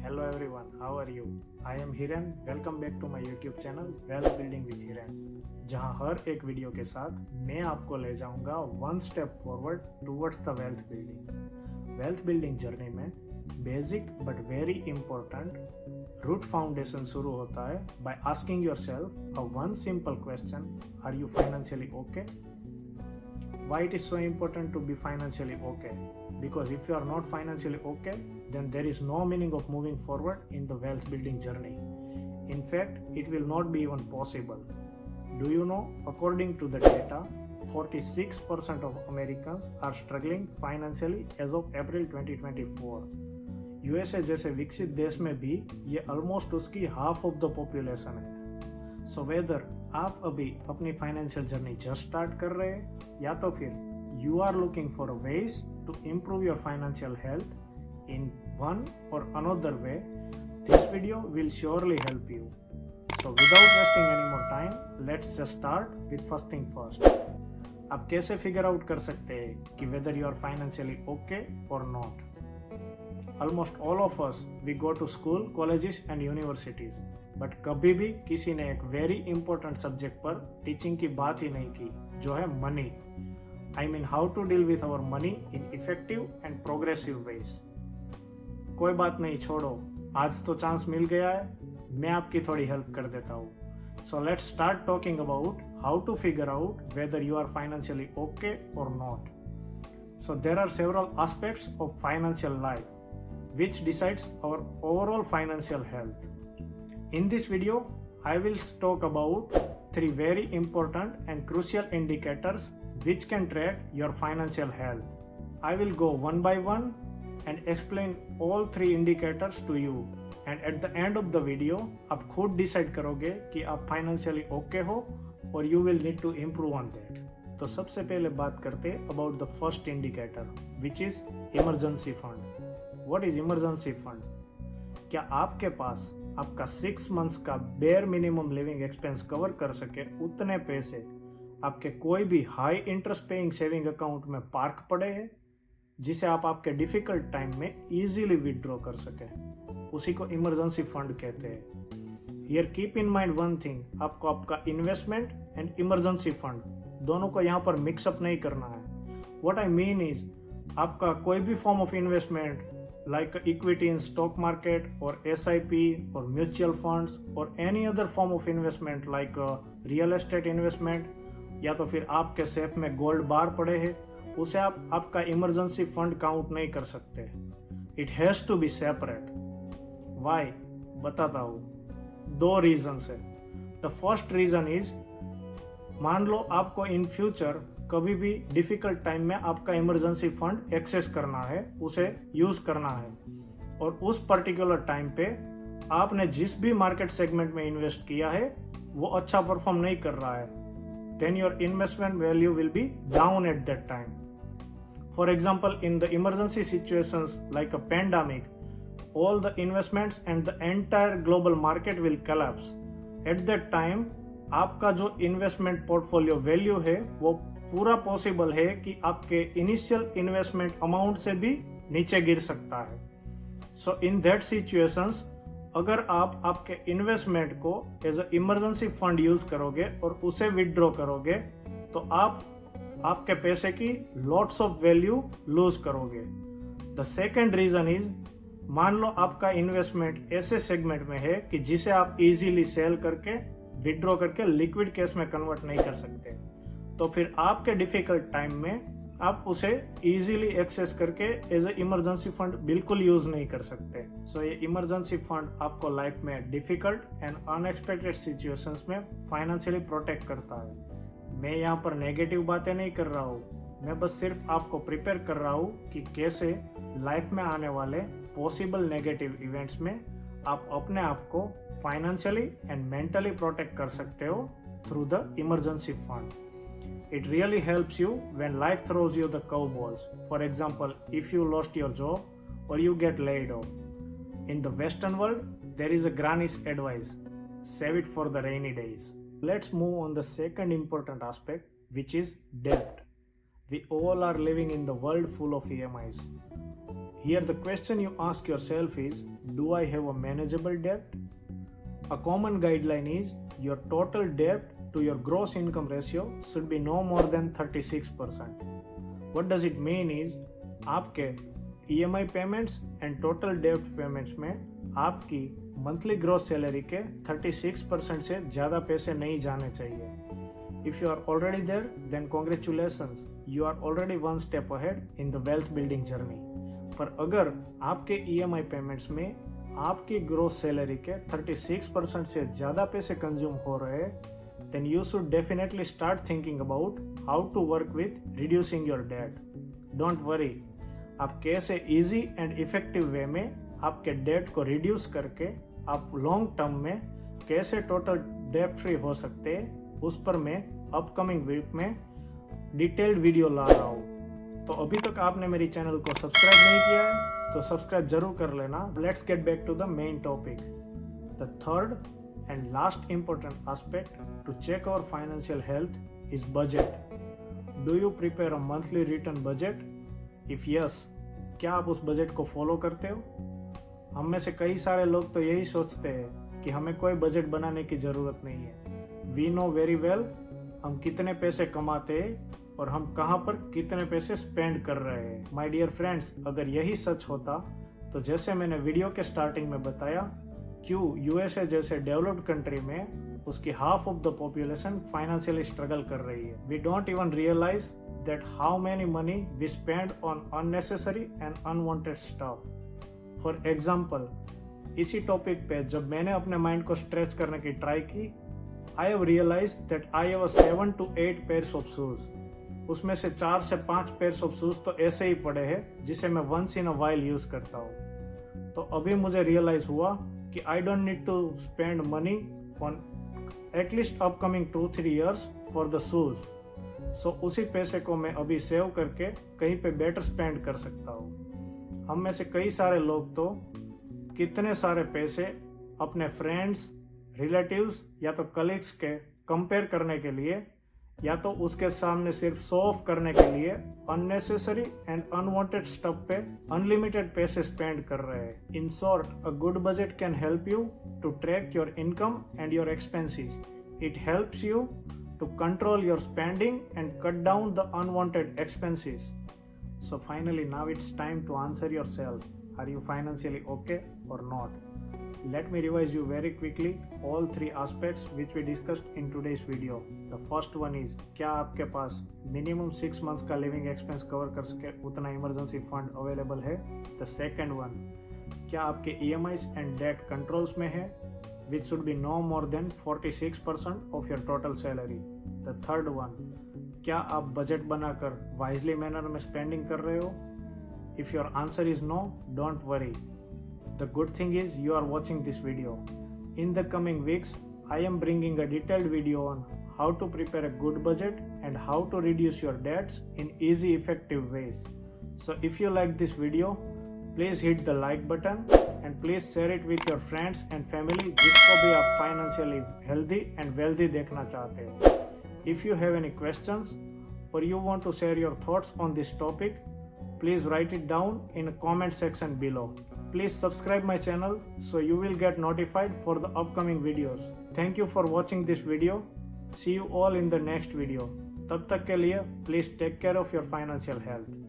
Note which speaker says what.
Speaker 1: Hello everyone, how are you? I am Hiren. Welcome back to my YouTube channel Wealth Building with Hiren. जहां हर एक video के साथ मैं आपको ले जाऊंगा one step forward towards the wealth building. Wealth building journey में basic but very important root foundation शुरू होता है by asking yourself a one simple question, are you financially okay? Why it is so important to be financially okay? Because if you are not financially okay, then there is no meaning of moving forward in the wealth building journey. In fact, it will not be even possible. Do you know, according to the data, 46% of Americans are struggling financially as of April 2024. USA जैसे विकसित देश में भी ये almost उसकी half of the population है। So whether आप अभी अपनी फाइनेंशियल जर्नी जस्ट स्टार्ट कर रहे हैं या तो फिर you are looking for ways to improve your financial health in one or another way, this video will surely help you. So without wasting any more time, let's just start with first thing first. आप कैसे figure out कर सकते हैं कि whether you are financially okay or not? Almost all of us we go to school, colleges and universities, but कभी भी किसी ने एक वेरी इंपॉर्टेंट सब्जेक्ट पर टीचिंग की बात ही नहीं की, जो है money. I mean how to deal with our money in effective and progressive ways. कोई बात नहीं, छोड़ो, आज तो चांस मिल गया है, मैं आपकी थोड़ी हेल्प कर देता हूँ। So let's start talking about how to figure out whether you are financially okay or not. So there are several aspects of financial life which decides our overall financial health. In this video, I will talk about 3 very important and crucial indicators which can track your financial health. I will go one by one and explain all 3 indicators to you. And at the end of the video, आप खुद decide करोगे कि आप financially okay हो और you will need to improve on that. तो सबसे पहले बात करते about the first indicator, which is emergency fund. What is emergency fund? क्या आपके पास आपका 6 months का bare minimum living expense cover कर सके उतने पैसे आपके कोई भी high interest paying saving account में पार्क पड़े हैं, जिसे आप आपके डिफिकल्ट टाइम में इजीली विड्रॉ कर सके? उसी को इमरजेंसी फंड कहते हैं। Here keep in mind one thing, आपको आपका इन्वेस्टमेंट एंड इमरजेंसी फंड दोनों को यहाँ पर मिक्सअप नहीं करना है। व्हाट आई मीन इज, आपका कोई भी form of investment like equity in stock market or SIP or mutual funds or any other form of investment like real estate investment, या तो फिर आपके सेफ में गोल्ड बार पड़े हैं, उसे आप आपका इमरजेंसी फंड काउंट नहीं कर सकते। It has to be separate. Why? बताता हूँ। 2 रीजन है। द फर्स्ट रीजन इज, मान लो आपको इन फ्यूचर कभी भी डिफिकल्ट टाइम में आपका इमरजेंसी फंड एक्सेस करना है, उसे यूज करना है, और उस पर्टिकुलर टाइम पे आपने जिस भी मार्केट सेगमेंट में इन्वेस्ट किया है वो अच्छा परफॉर्म नहीं कर रहा है, then your investment value will be down at that time. For example, in the emergency situations like a pandemic, all the investments and the entire global market will collapse. At that time, आपका जो investment portfolio value है वो पूरा possible है कि आपके initial investment amount से भी नीचे गिर सकता है। सो इन दैट सिचुएशंस, अगर आप आपके इन्वेस्टमेंट को as a emergency fund use करोगे और उसे विड्रॉ करोगे तो आप आपके पैसे की लॉट्स ऑफ वैल्यू लूज करोगे। द सेकेंड रीजन इज, मान लो आपका इन्वेस्टमेंट ऐसे सेगमेंट में है कि जिसे आप इजीली सेल करके विड्रॉ करके लिक्विड कैश में कन्वर्ट नहीं कर सकते, तो फिर आपके डिफिकल्ट टाइम में आप उसे इजीली एक्सेस करके एज ए इमरजेंसी फंड बिल्कुल यूज नहीं कर सकते। सो ये इमरजेंसी फंड आपको लाइफ में डिफिकल्ट एंड अनएक्सपेक्टेड सिचुएशंस में फाइनेंशियली प्रोटेक्ट करता है। मैं यहाँ पर नेगेटिव बातें नहीं कर रहा हूँ, मैं बस सिर्फ आपको प्रिपेयर कर रहा हूँ कि कैसे लाइफ में आने वाले पॉसिबल नेगेटिव इवेंट्स में आप अपने आप को फाइनेंशियली एंड मेंटली प्रोटेक्ट कर सकते हो through the emergency fund. It really helps you when life throws you the curveballs. For example, if you lost your job or you get laid off. In the Western world, there is a granny's advice: save it for the rainy days. Let's move on the second important aspect, which is debt. We all are living in the world full of EMIs. Here the question you ask yourself is, do I have a manageable debt? A common guideline is your total debt to your gross income ratio should be no more than 36%. What does it mean is आपके EMI payments and total डेब्ट payments में आपकी monthly gross salary के 36% से ज़्यादा पैसे नहीं जाने चाहिए. If you are already there, then congratulations, you are already one step ahead in the wealth building journey. पर अगर आपके EMI पेमेंट्स में आपकी ग्रोस सैलरी के 36% से ज़्यादा पैसे कंज्यूम हो रहे हैं, then you should definitely start thinking about how to work with reducing your debt. Don't worry, आप कैसे इजी एंड इफेक्टिव वे में आपके डेट को रिड्यूस करके आप लॉन्ग टर्म में कैसे टोटल डेट फ्री हो सकते हैं, उस पर मैं अपकमिंग वीक में डिटेल्ड वीडियो ला रहा हूँ. तो अभी तक आपने मेरी चैनल को सब्सक्राइब नहीं किया है तो सब्सक्राइब जरूर कर लेना. Let's get back to the main topic. The third and last important aspect to check our financial health is budget. Do you prepare a monthly return budget? If yes, क्या आप उस बजट को follow करते हो? हम में से कई सारे लोग तो यही सोचते हैं कि हमें कोई बजट बनाने की ज़रूरत नहीं है. वी नो वेरी वेल हम कितने पैसे कमाते हैं और हम कहाँ पर कितने पैसे स्पेंड कर रहे हैं. माय डियर फ्रेंड्स, अगर यही सच होता तो जैसे मैंने वीडियो के स्टार्टिंग में बताया, क्यों यूएसए जैसे डेवलप्ड कंट्री में उसकी half of the population financially struggle कर रही है. We don't even realise that how many money we spend on unnecessary and unwanted stuff. For example, इसी टॉपिक पे जब मैंने अपने माइंड को स्ट्रेच करने की ट्राई की, I have realized that I have 7 to 8 pairs of shoes. उसमें से 4 से 5 pairs of shoes तो ऐसे ही पड़े हैं जिसे मैं once in a while use करता हूँ. तो अभी मुझे रियलाइज हुआ कि I don't need to spend money on at least upcoming 2-3 years for the shoes. सो उसी पैसे को मैं अभी सेव करके कहीं पे बेटर स्पेंड कर सकता हूँ. हम में से कई सारे लोग तो कितने सारे पैसे अपने फ्रेंड्स, रिलेटिव्स या तो कलीग्स के कंपेयर करने के लिए या तो उसके सामने सिर्फ शो ऑफ करने के लिए अननेसेसरी एंड अनवांटेड स्टफ पे अनलिमिटेड पैसे स्पेंड कर रहे हैं. In short, a good budget can help you to track your income and your expenses. It helps you to control your spending and cut down the unwanted expenses. So finally, now it's time to answer yourself. Are you financially okay or not? Let me revise you very quickly all 3 aspects which we discussed in today's video. The first one is, क्या आपके पास minimum 6 months का living expense cover कर सके उतना emergency fund available है? The second one, क्या आपके EMIs and debt controls में है, which should be no more than 46% of your total salary. The third one, क्या आप बजट बनाकर वाइजली मैनर में स्पेंडिंग कर रहे हो? If your answer is no, don't worry. The good thing is you are watching this video. In the coming weeks, I am bringing a detailed video on how to prepare a good budget and how to reduce your debts in easy, effective ways. So if you like this video, please hit the like button and please share it with your friends and family जिसको भी आप financially healthy and wealthy देखना चाहते हो. If you have any questions or you want to share your thoughts on this topic, please write it down in a comment section below. Please subscribe my channel so you will get notified for the upcoming videos. Thank you for watching this video. See you all in the next video. तब तक के लिए please take care of your financial health.